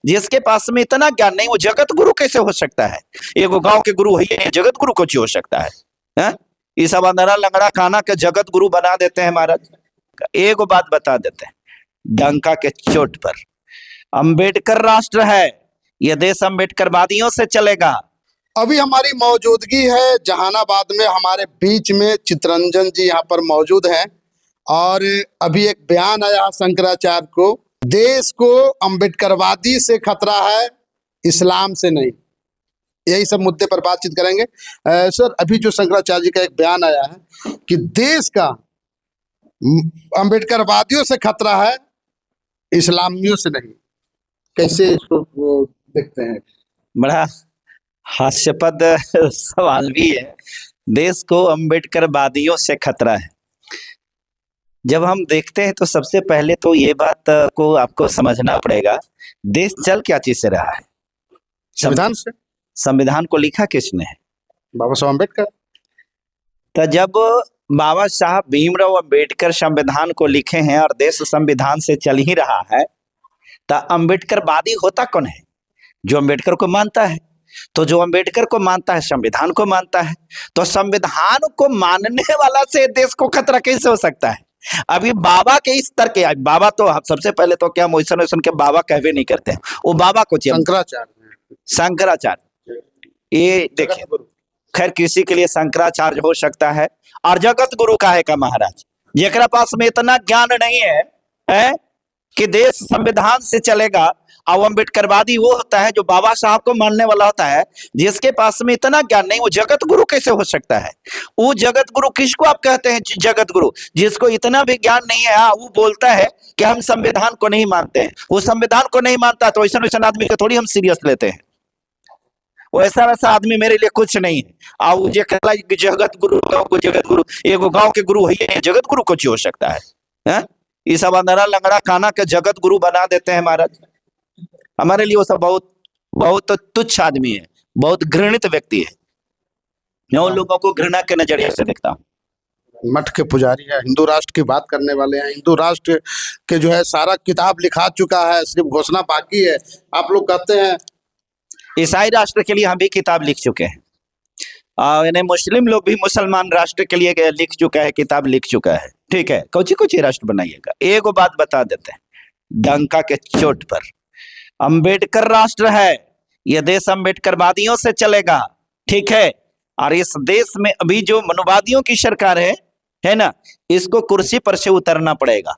जिसके पास में इतना ज्ञान नहीं, वो जगत गुरु कैसे हो सकता है? एगो गांव के गुरु है, जगत गुरु कुछ हो सकता है? हैं? ये सब अंदरा लंगड़ा खाना के जगत गुरु बना देते हैं महाराज। एक बात बता देते हैं डंका के चोट पर, अंबेडकर राष्ट्र है, यह देश अंबेडकरवादियों से चलेगा। अभी हमारी मौजूदगी है जहानाबाद में, हमारे बीच में चितरंजन जी यहाँ पर मौजूद हैं और अभी एक बयान आया शंकराचार्य को, देश को अंबेडकरवादी से खतरा है, इस्लाम से नहीं। यही सब मुद्दे पर बातचीत करेंगे। सर, अभी जो शंकराचार्य जी का एक बयान आया है कि देश का अंबेडकरवादियों से खतरा है, इस्लामियों से नहीं, कैसे इसको देखते हैं? बड़ा हास्यास्पद सवाल भी है। देश को अंबेडकरवादियों से खतरा है, जब हम देखते हैं तो सबसे पहले तो ये बात को आपको समझना पड़ेगा, देश चल क्या चीज से रहा है? संविधान से। संविधान को लिखा किसने है? बाबा साहब अम्बेडकर। तो जब बाबा साहब भीमराव अंबेडकर संविधान को लिखे हैं और देश संविधान से चल ही रहा है, तो अंबेडकरवादी होता कौन है? जो अंबेडकर को मानता है। तो जो अंबेडकर को मानता है संविधान को मानता है, तो संविधान को मानने वाला से देश को खतरा कैसे हो सकता है? अभी बाबा के इस तरह के, बाबा तो सबसे पहले तो क्या मोहसन वोहसन के बाबा कहवे नहीं करते हैं, वो बाबा को शंकराचार्य। ये देखिए, खैर किसी के लिए शंकराचार्य हो सकता है, और जगत गुरु का है का महाराज, जेकरा पास में इतना ज्ञान नहीं है कि देश संविधान से चलेगा। और अम्बेडकरवादी वो होता है जो बाबा साहब को मानने वाला होता है, जिसके पास में इतना ज्ञान नहीं, वो जगत गुरु कैसे हो सकता है? वो जगत गुरु किसको आप कहते हैं? जगत गुरु जिसको इतना भी ज्ञान नहीं है, वो बोलता है कि हम संविधान को नहीं मानते हैं। वो संविधान को नहीं मानता तो ऐसा वैसा आदमी को थोड़ी हम सीरियस लेते हैं। वैसा वैसा आदमी मेरे लिए कुछ नहीं है। और वो जगत गुरु, जगत गुरु, एगो गांव के गुरु है, जगत गुरु कुछ हो सकता है? ये सब अंदरा लंगड़ा खाना के जगत गुरु बना देते हैं महाराज। हमारे लिए वो सब बहुत बहुत तुच्छ आदमी है, बहुत घृणित व्यक्ति है। मैं उन लोगों को घृणा के नजरिए से देखता हूँ। मठ के पुजारी है, हिंदू राष्ट्र की बात करने वाले हैं, हिंदू राष्ट्र के जो है सारा किताब लिखा चुका है, सिर्फ घोषणा बाकी है। आप लोग कहते हैं ईसाई राष्ट्र के लिए हम भी किताब लिख चुके हैं, और मुस्लिम लोग भी मुसलमान राष्ट्र के लिए लिख चुका है, किताब लिख चुका है। ठीक है, कुछ राष्ट्र बनाइएगा। एक बात बता देते हैं डंका के चोट पर, अंबेडकर राष्ट्र है, यह देश अंबेडकरवादियों से चलेगा। ठीक है, और इस देश में अभी जो मनुवादियों की सरकार है ना, इसको कुर्सी पर से उतरना पड़ेगा।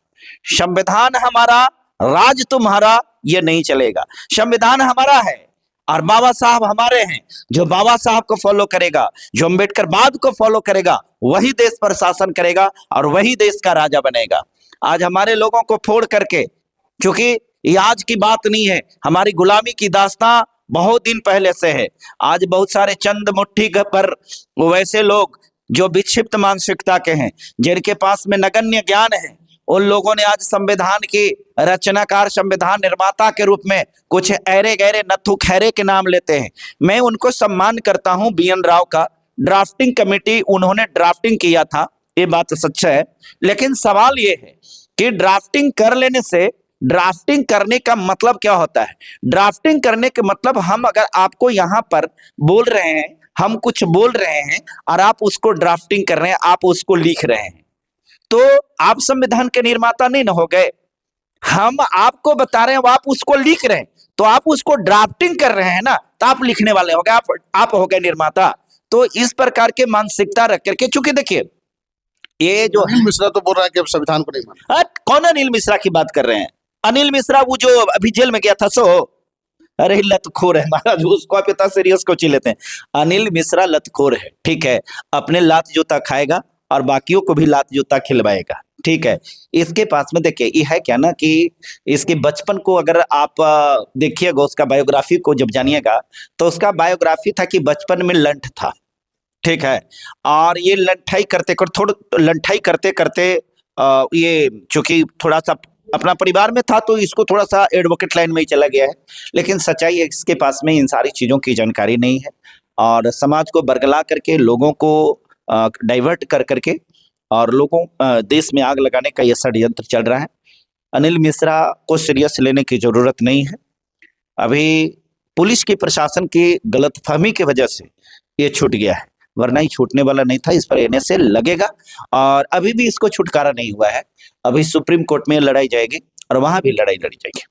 संविधान हमारा, राज तुम्हारा, ये नहीं चलेगा। संविधान हमारा है और बाबा साहब हमारे हैं। जो बाबा साहब को फॉलो करेगा, जो अंबेडकरवाद को फॉलो करेगा, वही देश पर शासन करेगा और वही देश का राजा बनेगा। आज हमारे लोगों को फोड़ करके, क्योंकि ये आज की बात नहीं है, हमारी गुलामी की दास्तां बहुत दिन पहले से है। आज बहुत सारे चंद मुट्ठी पर वैसे लोग जो विक्षिप्त मानसिकता के हैं, जिनके पास में नगण्य ज्ञान है, उन लोगों ने आज संविधान की रचनाकार, संविधान निर्माता के रूप में कुछ ऐरे गहरे नथु खैरे के नाम लेते हैं। मैं उनको सम्मान करता हूं। BN राव का ड्राफ्टिंग कमेटी, उन्होंने ड्राफ्टिंग किया था, ये बात सच है। लेकिन सवाल ये है कि ड्राफ्टिंग कर लेने से, ड्राफ्टिंग करने का मतलब क्या होता है? ड्राफ्टिंग करने के मतलब, हम अगर आपको यहाँ पर बोल रहे हैं, हम कुछ बोल रहे हैं और आप उसको ड्राफ्टिंग कर रहे हैं, आप उसको लिख रहे हैं, तो आप संविधान के निर्माता नहीं ना हो गए। हम आपको बता रहे हैं, आप उसको लिख रहे हैं, तो आप उसको ड्राफ्टिंग कर रहे हैं ना, तो आप लिखने वाले हो गए, आप हो गए निर्माता। तो इस प्रकार के मानसिकता रख करके, चूंकि देखिए ये जो अनिल मिश्रा तो बोल रहा है कि अब संविधान को नहीं मानना। कौन अनिल मिश्रा की बात कर रहे हैं? अनिल मिश्रा वो जो अभी जेल में गया था, सो अरे लतखोर है महाराज, उसको आप इतना सीरियस क्यों लेते हैं? अनिल मिश्रा लतखोर है, ठीक है, अपने लात जूता खाएगा और बाकियों को भी लात जूता खिलवाएगा। ठीक है, इसके पास में देखिए ये है क्या ना कि इसके बचपन को अगर आप देखिएगा, उसका बायोग्राफी को जब जानिएगा, तो उसका बायोग्राफी था कि बचपन में लंठ था। ठीक है, और ये लंठाई करते करते ये चूंकि थोड़ा सा अपना परिवार में था, तो इसको थोड़ा सा एडवोकेट लाइन में ही चला गया है। लेकिन सच्चाई है, इसके पास में इन सारी चीजों की जानकारी नहीं है, और समाज को बरगला करके, लोगों को डाइवर्ट कर करके, और लोगों देश में आग लगाने का यह षड्यंत्र चल रहा है। अनिल मिश्रा को सीरियस लेने की जरूरत नहीं है। अभी पुलिस की प्रशासन की गलतफहमी की वजह से ये छूट गया है, वरना ही छूटने वाला नहीं था। इस पर एनएसए लगेगा और अभी भी इसको छुटकारा नहीं हुआ है। अभी सुप्रीम कोर्ट में लड़ाई जाएगी और वहां भी लड़ाई लड़ी जाएगी।